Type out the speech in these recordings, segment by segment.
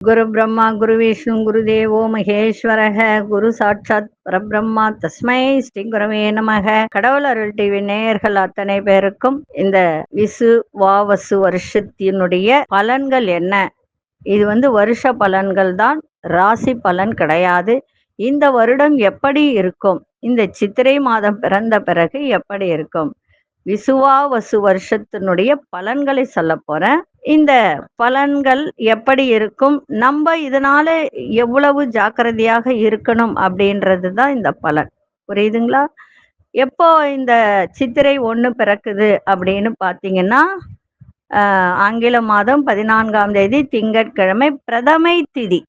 குரு பிரம்மா குரு விஷ்ணு குரு தேவோ மகேஸ்வரக குரு சாட்சாத் பரபிரம்மா தஸ்மை ஸ்ரீ குரவே நமக. கடவுள் அருள் டிவி நேயர்கள் அத்தனை பேருக்கும் இந்த விசு வாவசு வருஷத்தினுடைய பலன்கள் என்ன? இது வருஷ பலன்கள் தான், ராசி பலன் கிடையாது. இந்த வருடம் எப்படி இருக்கும், இந்த சித்திரை மாதம் பிறந்த பிறகு எப்படி இருக்கும், விசுவா வசு வருஷத்தினுடைய பலன்களை சொல்ல போறேன். இந்த பலன்கள் எப்படி இருக்கும், நம்ம இதனால எவ்வளவு ஜாக்கிரதையாக இருக்கணும் அப்படின்றது தான் இந்த பலன். புரியுதுங்களா? எப்போ இந்த சித்திரை 1 பிறக்குது அப்படின்னு பார்த்தீங்கன்னா, ஆங்கில மாதம் 14ஆம் தேதி திங்கட்கிழமை பிரதமை திதி.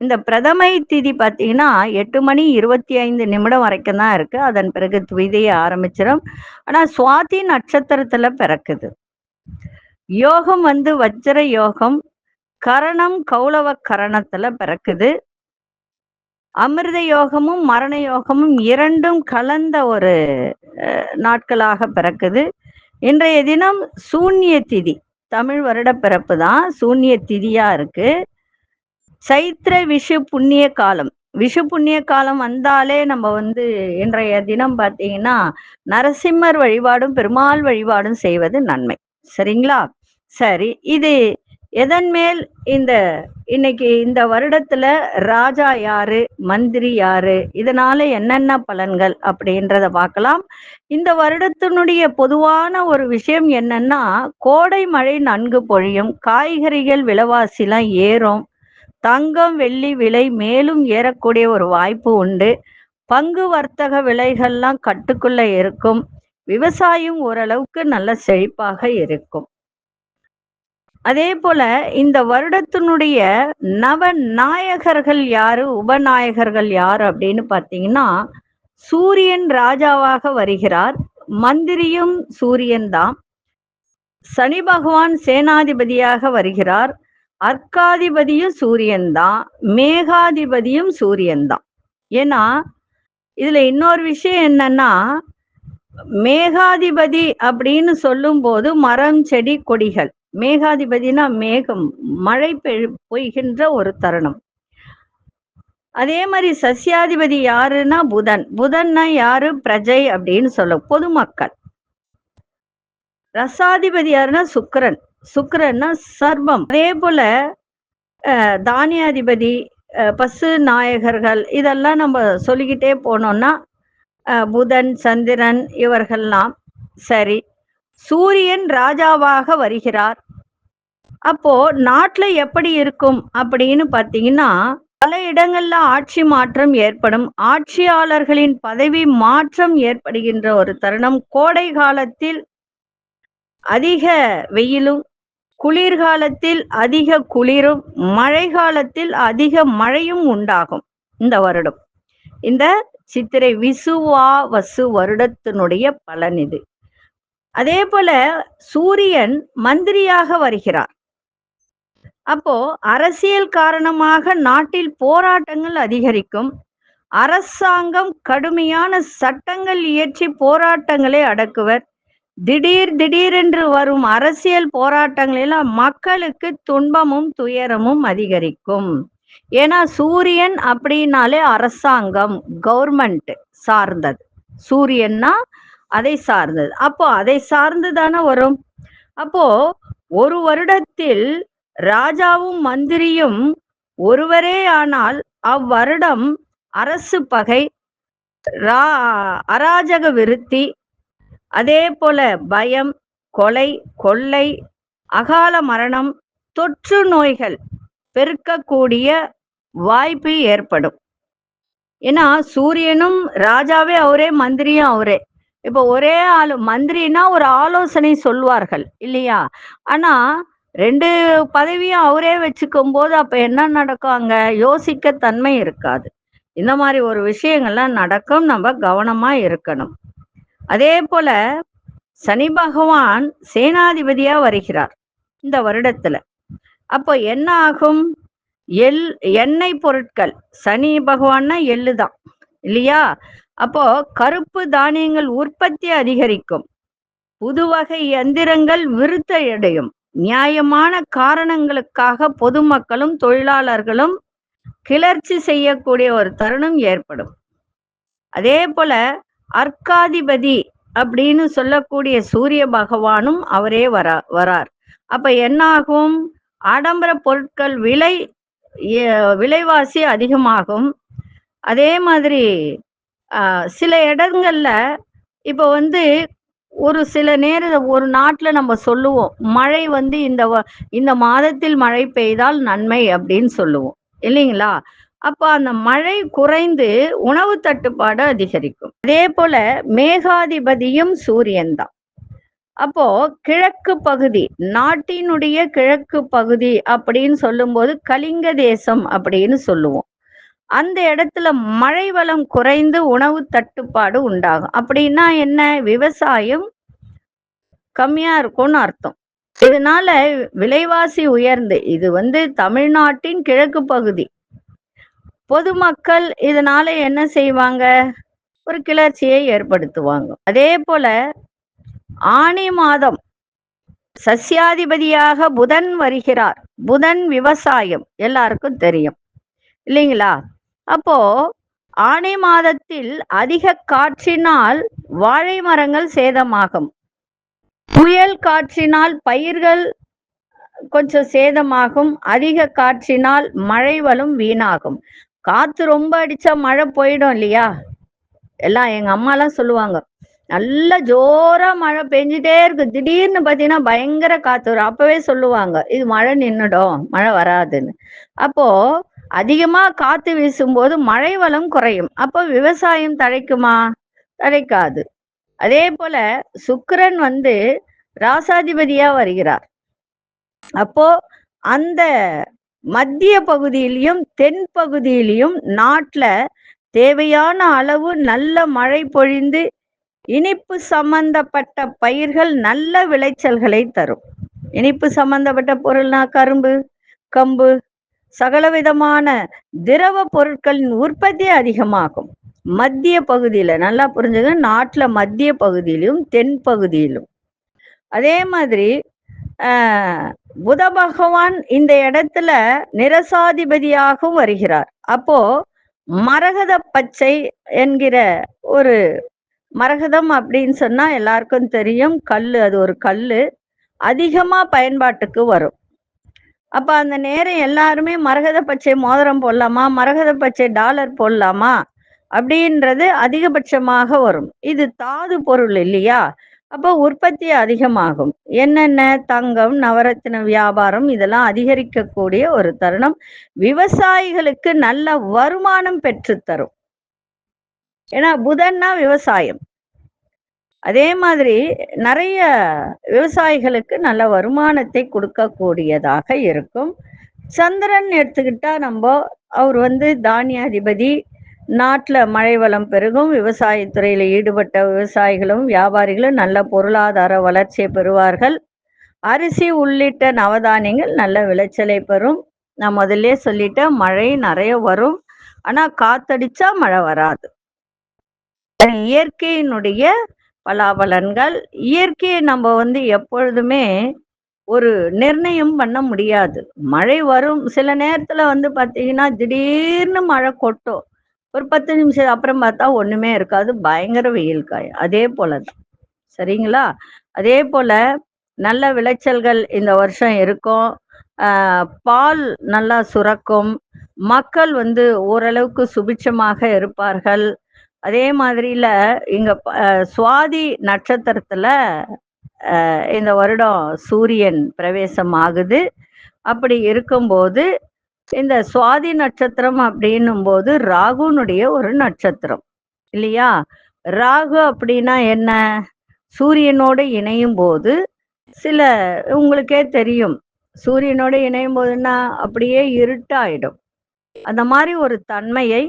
இந்த பிரதமை திதி பார்த்தீங்கன்னா 8:25 வரைக்கும் தான் இருக்கு. அதன் பிறகு துவிதியை ஆரம்பிச்சிடும். ஆனா சுவாதி நட்சத்திரத்துல பிறக்குது. யோகம் வஜ்ர யோகம், கரணம் கௌளவ கரணத்துல பிறக்குது. அமிர்த யோகமும் மரண யோகமும் இரண்டும் கலந்த ஒரு நாட்களாக பிறக்குது. இன்றைய தினம் சூன்ய திதி, தமிழ் வருட பிறப்பு தான் சூன்ய திதியா இருக்கு. சைத்திர விஷு புண்ணிய காலம். விஷு புண்ணிய காலம் வந்தாலே நம்ம இன்றைய தினம் பார்த்தீங்கன்னா நரசிம்மர் வழிபாடும் பெருமாள் வழிபாடும் செய்வது நன்மை. சரிங்களா? சரி, இது எதன் மேல் இன்னைக்கு இந்த வருடத்துல ராஜா யாரு, மந்திரி யாரு, இதனால என்னென்ன பலன்கள் அப்படின்றத பார்க்கலாம். இந்த வருடத்தினுடைய பொதுவான ஒரு விஷயம் என்னன்னா, கோடை மழை நன்கு பொழியும், காய்கறிகள் விலைவாசிலாம் ஏறும், தங்கம் வெள்ளி விலை மேலும் ஏறக்கூடிய ஒரு வாய்ப்பு உண்டு, பங்கு வர்த்தக விலைகள்லாம் கட்டுக்குள்ள இருக்கும், விவசாயம் ஓரளவுக்கு நல்ல செழிப்பாக இருக்கும். அதே போல இந்த வருடத்தினுடைய நவ நாயகர்கள் யாரு, உபநாயகர்கள் யாரு அப்படின்னு பார்த்தீங்கன்னா, சூரியன் ராஜாவாக வருகிறார், மந்திரியும் சூரியன் தான். சனி பகவான் சேனாதிபதியாக வருகிறார், அர்க்காதிபதியும் சூரியன் தான், மேகாதிபதியும் சூரியன் தான். ஏன்னா இதுல இன்னொரு விஷயம் என்னன்னா, மேகாதிபதி அப்படின்னு சொல்லும் போது மரம் செடி கொடிகள், மேகாதிபதினா மேகம், மழை பொய்கின்ற ஒரு தருணம். அதே மாதிரி சசியாதிபதி யாருன்னா புதன். புதன்னா யாரு? பிரஜை அப்படின்னு சொல்லும், பொதுமக்கள். ரசாதிபதி யாருன்னா சுக்கிரன். சுக்கிரன்னா சர்வம். அதே போல தானியாதிபதி, பசு நாயகர்கள், இதெல்லாம் நம்ம சொல்லிக்கிட்டே போனோம்னா புதன் சந்திரன் இவர்கள்லாம். சரி, சூரியன் ராஜாவாக வருகிறார். அப்போ நாட்டுல எப்படி இருக்கும் அப்படின்னு பார்த்தீங்கன்னா, பல இடங்கள்ல ஆட்சி மாற்றம் ஏற்படும், ஆட்சியாளர்களின் பதவி மாற்றம் ஏற்படுகின்ற ஒரு தருணம். கோடை காலத்தில் அதிக வெயிலும், குளிர்காலத்தில் அதிக குளிரும், மழை காலத்தில் அதிக மழையும் உண்டாகும் இந்த வருடம். இந்த சித்திரை விசுவா வசு வருடத்தினுடைய பலன் இது. அதே போல சூரியன் மந்திரியாக வருகிறார். அப்போ அரசியல் காரணமாக நாட்டில் போராட்டங்கள் அதிகரிக்கும், அரசாங்கம் கடுமையான சட்டங்கள் இயற்றி போராட்டங்களை அடக்குவர். திடீரென்று வரும் அரசியல் போராட்டங்களில் மக்களுக்கு துன்பமும் துயரமும் அதிகரிக்கும். ஏன்னா சூரியன் அப்படின்னாலே அரசாங்கம், கவர்மெண்ட் சார்ந்தது. சூரியன்னா அதை சார்ந்தது. அப்போ அதை சார்ந்து தானே வரும். அப்போ ஒரு வருடத்தில் ராஜாவும் மந்திரியும் ஒருவரே ஆனால் அவ்வருடம் அரசு பகை, அராஜக விருத்தி, அதே போல பயம், கொலை, கொள்ளை, அகால மரணம், தொற்று நோய்கள் பெருக்கக்கூடிய வாய்ப்பு ஏற்படும். ஏன்னா சூரியனும் ராஜாவே அவரே, மந்திரியும் அவரே. இப்போ ஒரே ஆளு மந்திரினா ஒரு ஆலோசனை சொல்வார்கள் இல்லையா? ஆனா 2 பதவியும் அவரே வச்சுக்கும் போது அப்ப என்ன நடக்கும்? அங்க யோசிக்க தன்மை இருக்காது. இந்த மாதிரி ஒரு விஷயங்கள்லாம் நடக்கும், நம்ம கவனமா இருக்கணும். அதே போல சனி பகவான் சேனாதிபதியா வருகிறார் இந்த வருடத்துல. அப்போ என்ன ஆகும்? எண்ணெய் பொருட்கள், சனி பகவான்னா எள்ளுதான் இல்லையா? அப்போ கருப்பு தானியங்கள் உற்பத்தி அதிகரிக்கும், புது வகை எந்திரங்கள் விருத்தி அடையும், நியாயமான காரணங்களுக்காக பொதுமக்களும் தொழிலாளர்களும் கிளர்ச்சி செய்யக்கூடிய ஒரு தருணம் ஏற்படும். அதே போல அர்க்காதிபதி அப்படின்னு சொல்லக்கூடிய சூரிய பகவானும் அவரே வரார். அப்ப என்ன ஆகும்? ஆடம்பர பொருட்கள் விலைவாசி அதிகமாகும். அதே மாதிரி சில இடங்கள்ல இப்ப ஒரு சில ஒரு நாட்டுல நம்ம சொல்லுவோம், மழை இந்த மாதத்தில் மழை பெய்தால் நன்மை அப்படின்னு சொல்லுவோம் இல்லைங்களா? அப்ப அந்த மழை குறைந்து உணவு தட்டுப்பாடு அதிகரிக்கும். அதே போல மேகாதிபதியும் சூரியன் தான். அப்போ கிழக்கு பகுதி, நாட்டினுடைய கிழக்கு பகுதி அப்படின்னு சொல்லும்போது கலிங்க தேசம் அப்படின்னு சொல்லுவோம். அந்த இடத்துல மழை வளம் குறைந்து உணவு தட்டுப்பாடு உண்டாகும். அப்படின்னா என்ன? விவசாயம் கம்மியா இருக்கும்னு அர்த்தம். இதனால விலைவாசி உயர்ந்து, இது தமிழ்நாட்டின் கிழக்கு பகுதி, பொதுமக்கள் இதனால என்ன செய்வாங்க? ஒரு கிளர்ச்சியை ஏற்படுத்துவாங்க. அதே போல ஆனி மாதம் சஸ்யாதிபதியாக புதன் வருகிறார். புதன் விவசாயம் எல்லாருக்கும் தெரியும் இல்லைங்களா? அப்போ ஆனி மாதத்தில் அதிக காற்றினால் வாழை மரங்கள் சேதமாகும். புயல் காற்றினால் பயிர்கள் கொஞ்சம் சேதமாகும். அதிக காற்றினால் மழை வளம் வீணாகும். காத்து ரொம்ப அடிச்சா மழை போயிடும் இல்லையா? எல்லாம் எங்க அம்மா எல்லாம் சொல்லுவாங்க, நல்ல ஜோரா மழை பெஞ்சிட்டே இருக்கு, திடீர்னு பாத்தீங்கன்னா பயங்கர காத்து வரும். அப்பவே சொல்லுவாங்க, இது மழை நின்னுடும், மழை வராதுன்னு. அப்போ அதிகமா காத்து வீசும்போது மழை வளம் குறையும். அப்போ விவசாயம் தழைக்குமா? தழைக்காது. அதே போல சுக்கிரன் ராசாதிபதியா வருகிறார். அப்போ அந்த மத்திய பகுதியிலையும் தென் பகுதியிலையும் நாட்டுல தேவையான அளவு நல்ல மழை பொழிந்து இனிப்பு சம்பந்தப்பட்ட பயிர்கள் நல்ல விளைச்சல்களை தரும். இனிப்பு சம்பந்தப்பட்ட பொருள்னா கரும்பு, கம்பு, சகலவிதமான திரவ பொருட்களின் உற்பத்தி அதிகமாகும். மத்திய பகுதியில நல்லா புரிஞ்சுங்க, நாட்டுல மத்திய பகுதியிலும் தென் பகுதியிலும். அதே மாதிரி புத பகவான் இந்த இடத்துல நிரசாதிபதியாகவும் வருகிறார். அப்போ மரகத பச்சை என்கிற ஒரு மரகதம் அப்படின்னு சொன்னா எல்லாருக்கும் தெரியும், கல்லு. அது ஒரு கல்லு, அதிகமா பயன்பாட்டுக்கு வரும். அப்ப அந்த நேரம் எல்லாருமே மரகத பச்சை மோதிரம் போடலாமா, மரகத பச்சை டாலர் போடலாமா அப்படின்றது அதிகபட்சமாக வரும். இது தாது பொருள் இல்லையா? அப்போ உற்பத்தி அதிகமாகும். என்னென்ன? தங்கம், நவரத்தின வியாபாரம் இதெல்லாம் அதிகரிக்கக்கூடிய ஒரு தருணம். விவசாயிகளுக்கு நல்ல வருமானம் பெற்று தரும். ஏன்னா புதன்னா விவசாயம். அதே மாதிரி நிறைய விவசாயிகளுக்கு நல்ல வருமானத்தை கொடுக்கக்கூடியதாக இருக்கும். சந்திரன் எடுத்துக்கிட்டா அவர் தானியாதிபதி. நாட்டுல மழை வளம் பெருகும். விவசாயத்துறையில ஈடுபட்ட விவசாயிகளும் வியாபாரிகளும் நல்ல பொருளாதார வளர்ச்சியை பெறுவார்கள். அரிசி உள்ளிட்ட நவதானியங்கள் நல்ல விளைச்சலை பெறும். நான் முதல்ல சொல்லிட்டேன், மழை நிறைய வரும், ஆனா காத்தடிச்சா மழை வராது. இயற்கையினுடைய பலாபலன்கள். இயற்கையை நம்ம எப்பொழுதுமே ஒரு நிர்ணயம் பண்ண முடியாது. மழை வரும், சில நேரத்துல பாத்தீங்கன்னா திடீர்னு மழை கொட்டும், ஒரு 10 நிமிஷம் அப்புறம் பார்த்தா ஒண்ணுமே இருக்காது, பயங்கர வெயில் காயும். அதே போலதான், சரிங்களா? அதே போல நல்ல விளைச்சல்கள் இந்த வருஷம் இருக்கும். பால் நல்லா சுரக்கும். மக்கள் ஓரளவுக்கு சுபிட்சமாக இருப்பார்கள். அதே மாதிரில இங்க சுவாதி நட்சத்திரத்துல இந்த வருடம் சூரியன் பிரவேசம் ஆகுது. அப்படி இருக்கும்போது இந்த சுவாதி நட்சத்திரம் அப்படின்னும் போது ராகுனுடைய ஒரு நட்சத்திரம் இல்லையா? ராகு அப்படின்னா என்ன? சூரியனோடு இணையும் போது உங்களுக்கே தெரியும், சூரியனோடு இணையும் போதுன்னா அப்படியே இருட்டாயிடும். அந்த மாதிரி ஒரு தன்மையை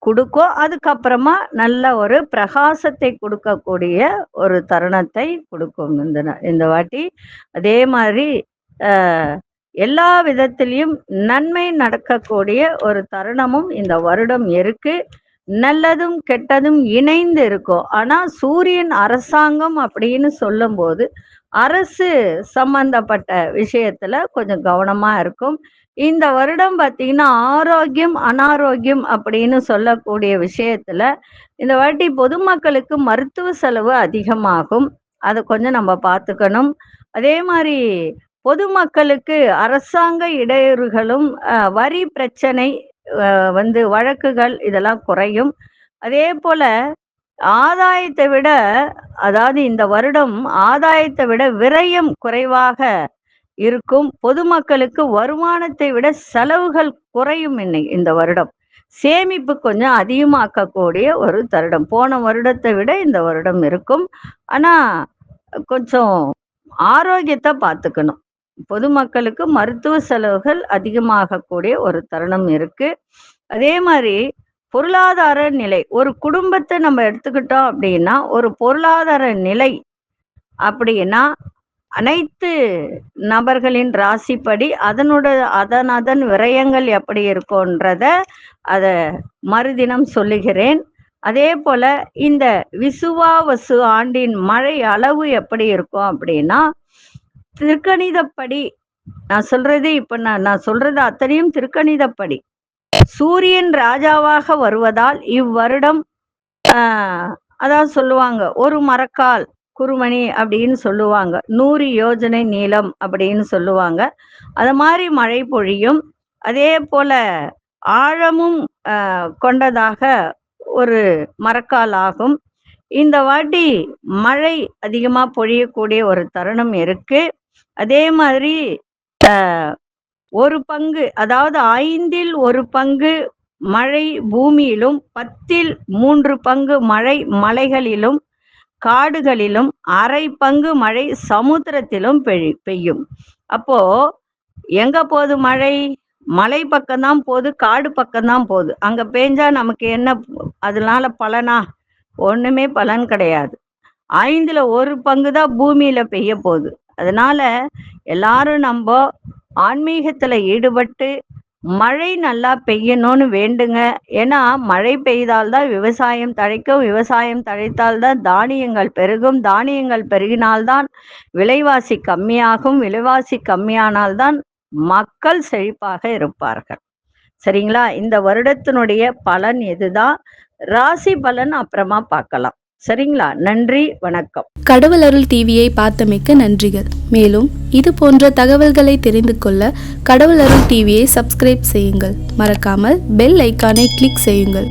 கொடுக்கும். அதுக்கப்புறமா நல்ல ஒரு பிரகாசத்தை கொடுக்கக்கூடிய ஒரு தருணத்தை கொடுக்கும் இந்த வாட்டி. அதே மாதிரி எல்லா விதத்திலையும் நன்மை நடக்கக்கூடிய ஒரு தருணமும் இந்த வருடம் இருக்கு. நல்லதும் கெட்டதும் இணைந்து இருக்கும். ஆனா சூரியன் அரசாங்கம் அப்படின்னு சொல்லும் போது அரசு சம்பந்தப்பட்ட விஷயத்துல கொஞ்சம் கவனமா இருக்கும். இந்த வருடம் பார்த்தீங்கன்னா, ஆரோக்கியம், அனாரோக்கியம் அப்படின்னு சொல்லக்கூடிய விஷயத்துல, இந்த வாட்டி பொதுமக்களுக்கு மருத்துவ செலவு அதிகமாகும். அத கொஞ்சம் நம்ம பார்த்துக்கணும். அதே மாரி பொதுமக்களுக்கு அரசாங்க இடையூறுகளும், வரி பிரச்சனை, வழக்குகள் இதெல்லாம் குறையும். அதேபோல ஆதாயத்தை விட அதாவது இந்த வருடம் ஆதாயத்தை விட விரயம் குறைவாக இருக்கும். பொதுமக்களுக்கு வருமானத்தை விட செலவுகள் குறையும் இந்த வருடம். சேமிப்பு கொஞ்சம் அதிகமாக்கக்கூடிய ஒரு தருடம். போன வருடத்தை விட இந்த வருடம் இருக்கும். ஆனா, கொஞ்சம் ஆரோக்கியத்த பார்த்துக்கணும். பொதுமக்களுக்கு மருத்துவ செலவுகள் அதிகமாகக்கூடிய ஒரு தருணம் இருக்கு. அதே மாரி பொருளாதார நிலை. ஒரு குடும்பத்த நம்ம எடுத்துக்கிட்டோம் அப்படின்னா, ஒரு பொருளாதார நிலை அப்படின்னா, அனைத்து நபர்களின் ராசிப்படி அதன் விரயங்கள் எப்படி இருக்கும்ன்றத அத மறுதினம் சொல்லுகிறேன். அதேபோல இந்த விசுவாவசு ஆண்டின் மழை அளவு எப்படி இருக்கும் அப்படின்னா, திருக்கணிதப்படி நான் சொல்றது அத்தனையும் திருக்கணிதப்படி. சூரியன் ராஜாவாக வருவதால் இவ்வருடம் அதாவது சொல்லுவாங்க, ஒரு மரக்கால் குருமணி அப்படின்னு சொல்லுவாங்க, 100 யோஜனை நீளம் அப்படின்னு சொல்லுவாங்க. அது மாதிரி மழை பொழியும். அதே போல ஆழமும் கொண்டதாக ஒரு மரக்கால் ஆகும். இந்த வாட்டி மழை அதிகமா பொழியக்கூடிய ஒரு தருணம் இருக்கு. அதே மாதிரி ஒரு பங்கு, அதாவது 5ல் 1 பங்கு மழை பூமியிலும், 10ல் 3 பங்கு மழை மலைகளிலும் காடுகளிலும், அரை பங்கு மழை சமுத்திரத்திலும் பெய்யும். அப்போ எங்க போகுது மழை? மலை பக்கம்தான் போகுது, காடு பக்கம்தான் போகுது. அங்க பெஞ்சா நமக்கு என்ன அதனால பலனா? ஒண்ணுமே பலன் கிடையாது. 5ல் 1 பங்கு தான் பூமியில பெய்ய போகுது. அதனால எல்லாரும் நம்ம ஆன்மீகத்துல ஈடுபட்டு மழை நல்லா பெய்யணும்னு வேண்டுங்க. ஏன்னா மழை பெய்தால்தான் விவசாயம் தழைக்கும், விவசாயம் தழைத்தால்தான் தானியங்கள் பெருகும், தானியங்கள் பெருகினால்தான் விலைவாசி கம்மியாகும், விலைவாசி கம்மியானால்தான் மக்கள் செழிப்பாக இருப்பார்கள். சரிங்களா? இந்த வருடத்தினுடைய பலன் இதுதான். ராசி பலன் அப்புறமா பார்க்கலாம். சரிங்களா? நன்றி, வணக்கம். கடவுள் அருள் டிவியை பார்த்தமைக்கு நன்றிகள். மேலும் இது போன்ற தகவல்களை தெரிந்து கொள்ள கடவுள் அருள் டிவியை சப்ஸ்கிரைப் செய்யுங்கள். மறக்காமல் பெல் ஐக்கானை கிளிக் செய்யுங்கள்.